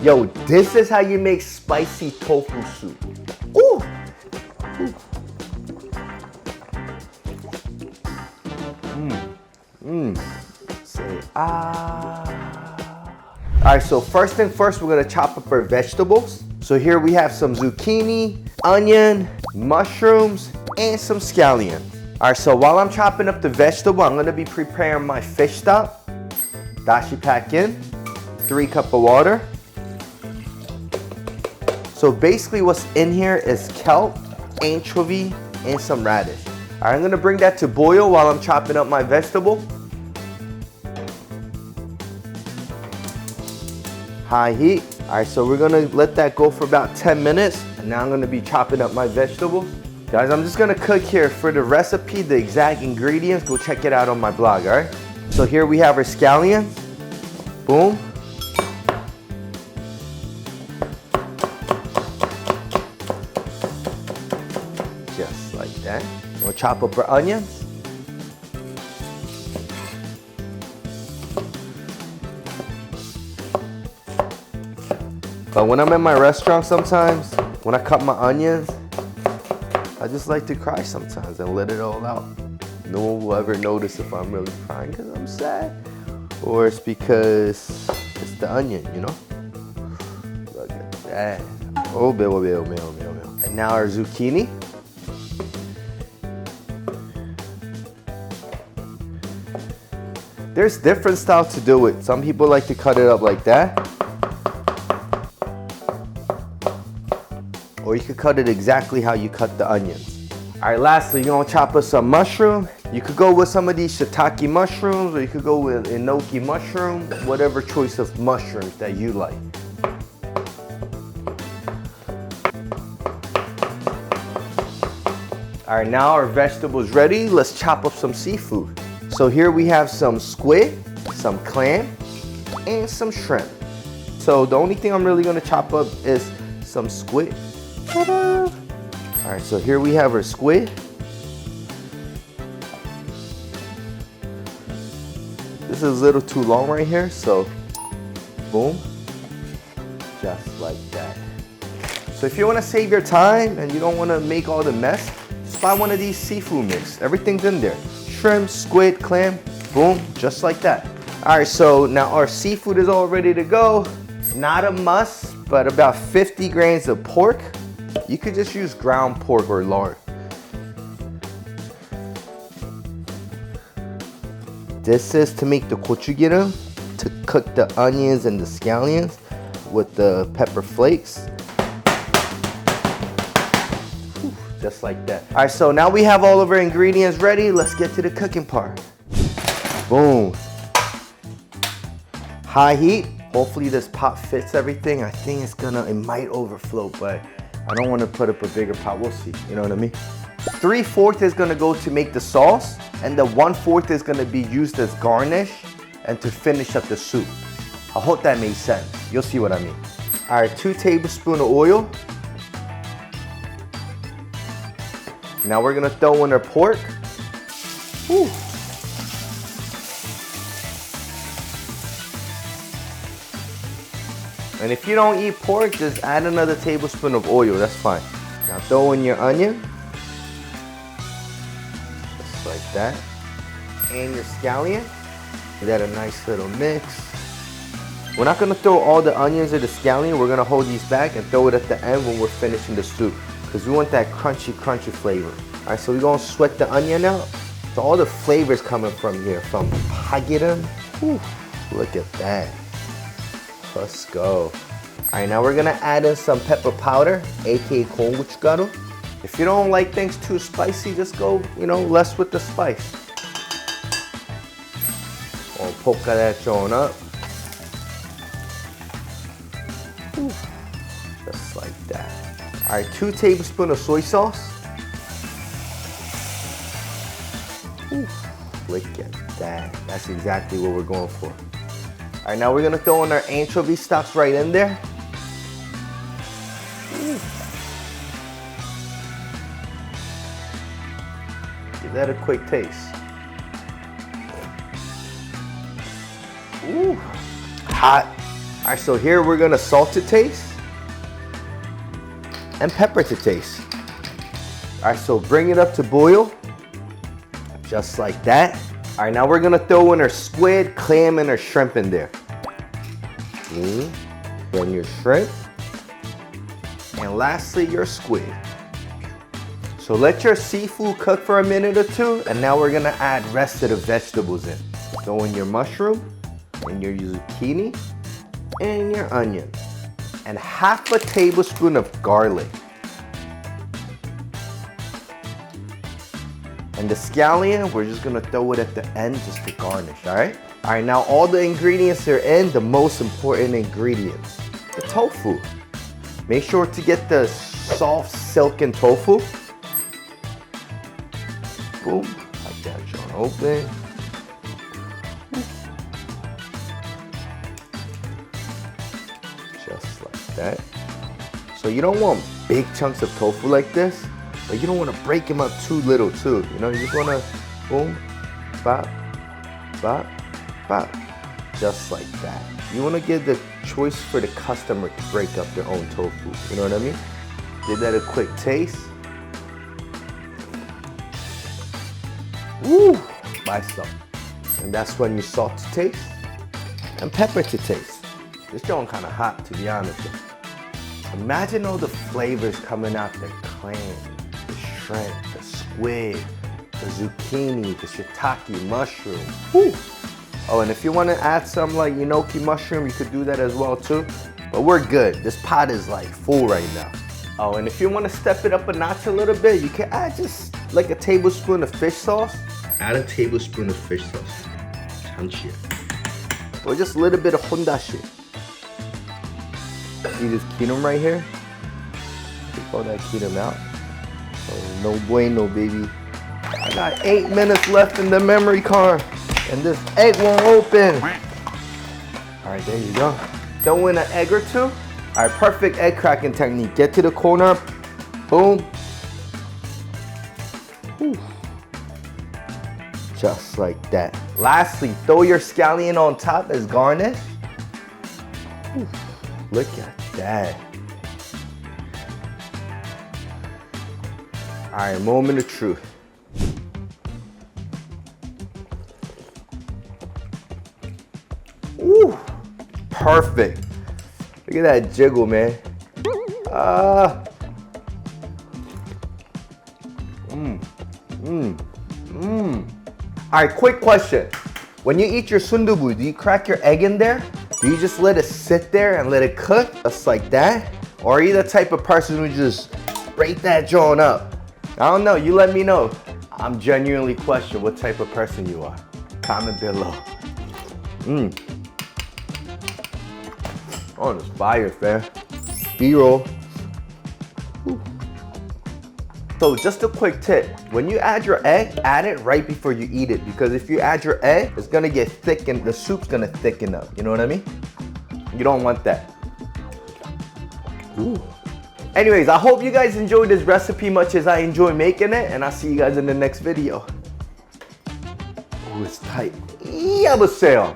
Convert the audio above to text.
Yo, this is how you make spicy tofu soup. Ooh. Say ah. All right, so first thing first, we're gonna chop up our vegetables. So here we have some zucchini, onion, mushrooms, and some scallion. All right, so while I'm chopping up the vegetable, I'm gonna be preparing my fish stock. Dashi pack in, 3 cups of water. So basically what's in here is kelp, anchovy, and some radish. All right, I'm gonna bring that to boil while I'm chopping up my vegetable. High heat. All right, so we're gonna let that go for about 10 minutes. And now I'm gonna be chopping up my vegetables. Guys, I'm just gonna cook here. For the recipe, the exact ingredients, go check it out on my blog, all right? So here we have our scallions. Boom. Just like that. We'll chop up our onions. But when I'm in my restaurant sometimes, when I cut my onions, I just like to cry sometimes and let it all out. No one will ever notice if I'm really crying because I'm sad, or it's because it's the onion, you know? Look at that. Oh, bill. And now our zucchini. There's different styles to do it. Some people like to cut it up like that. Or you could cut it exactly how you cut the onions. All right, lastly, you're gonna chop up some mushroom. You could go with some of these shiitake mushrooms, or you could go with enoki mushroom, whatever choice of mushrooms that you like. All right, now our vegetables ready. Let's chop up some seafood. So here we have some squid, some clam, and some shrimp. So the only thing I'm really gonna chop up is some squid. Ta-da! All right, so here we have our squid. This is a little too long right here, so boom, just like that. So if you want to save your time and you don't want to make all the mess, just buy one of these seafood mix. Everything's in there. Shrimp, squid, clam, boom, just like that. All right, so now our seafood is all ready to go. Not a must, but about 50 grams of pork. You could just use ground pork or lard. This is to make the gochugiram, to cook the onions and the scallions with the pepper flakes. Just like that. All right, so now we have all of our ingredients ready. Let's get to the cooking part. Boom. High heat. Hopefully this pot fits everything. I think it might overflow, but I don't want to put up a bigger pot. We'll see, you know what I mean? 3/4 is gonna go to make the sauce, and the 1/4 is gonna be used as garnish and to finish up the soup. I hope that makes sense. You'll see what I mean. All right, 2 tablespoons of oil. Now we're gonna throw in our pork. Woo. And if you don't eat pork, just add another tablespoon of oil, that's fine. Now throw in your onion. Just like that. And your scallion. Give that a nice little mix. We're not gonna throw all the onions or the scallion, we're gonna hold these back and throw it at the end when we're finishing the soup. Because we want that crunchy flavor. All right, so we're gonna sweat the onion out. So all the flavors coming from here, from pagiram. Look at that. Let's go. All right, now we're gonna add in some pepper powder, aka gochugaru. If you don't like things too spicy, just go, less with the spice. I'll poke that on up. Just like that. All right, 2 tablespoons of soy sauce. Look at that. That's exactly what we're going for. All right, now we're gonna throw in our anchovy stocks right in there. Give that a quick taste. Ooh, hot. All right, so here we're gonna salt to taste and pepper to taste. All right, so bring it up to boil, just like that. All right, now we're gonna throw in our squid, clam, and our shrimp in there. Then your shrimp, and lastly, your squid. So let your seafood cook for a minute or two, and now we're gonna add rest of the vegetables in. Throw in your mushroom, and your zucchini, and your onion, and half a tablespoon of garlic. And the scallion, we're just gonna throw it at the end just to garnish, all right? All right, now all the ingredients are in, the most important ingredients, the tofu. Make sure to get the soft, silken tofu. Boom, like that, John, open. Just like that. So you don't want big chunks of tofu like this, but you don't want to break them up too little too. You know, you just want to boom, bop, bop, bop. Just like that. You want to give the choice for the customer to break up their own tofu. You know what I mean? Give that a quick taste. Woo! Buy some. And that's when you salt to taste and pepper to taste. This joint kind of hot, to be honest with you. Imagine all the flavors coming out the clam, the shrimp, the squid, the zucchini, the shiitake mushroom. Woo! Oh, and if you want to add some like enoki mushroom, you could do that as well too. But we're good. This pot is like full right now. Oh, and if you want to step it up a notch a little bit, you can add just like a tablespoon of fish sauce. Add a tablespoon of fish sauce. 참치. Or just a little bit of hondashi. See this kirim right here? Take all that kirim out. Oh, no bueno, baby. I got 8 minutes left in the memory card, and this egg won't open. All right, there you go. Throw in an egg or two. All right, perfect egg cracking technique. Get to the corner, boom. Whew. Just like that. Lastly, throw your scallion on top as garnish. Whew. Look at that. All right, moment of truth. Ooh, perfect. Look at that jiggle, man. All right, quick question. When you eat your sundubu, do you crack your egg in there? Do you just let it sit there and let it cook just like that? Or are you the type of person who just break that joint up? I don't know, you let me know. I'm genuinely questioning what type of person you are. Comment below. On this fire, fam. B-roll. So just a quick tip, when you add your egg, add it right before you eat it, because if you add your egg, it's gonna get thick and the soup's gonna thicken up, you know what I mean? You don't want that. Ooh. Anyways, I hope you guys enjoyed this recipe much as I enjoy making it, and I'll see you guys in the next video. Ooh, it's tight. Yabaseo.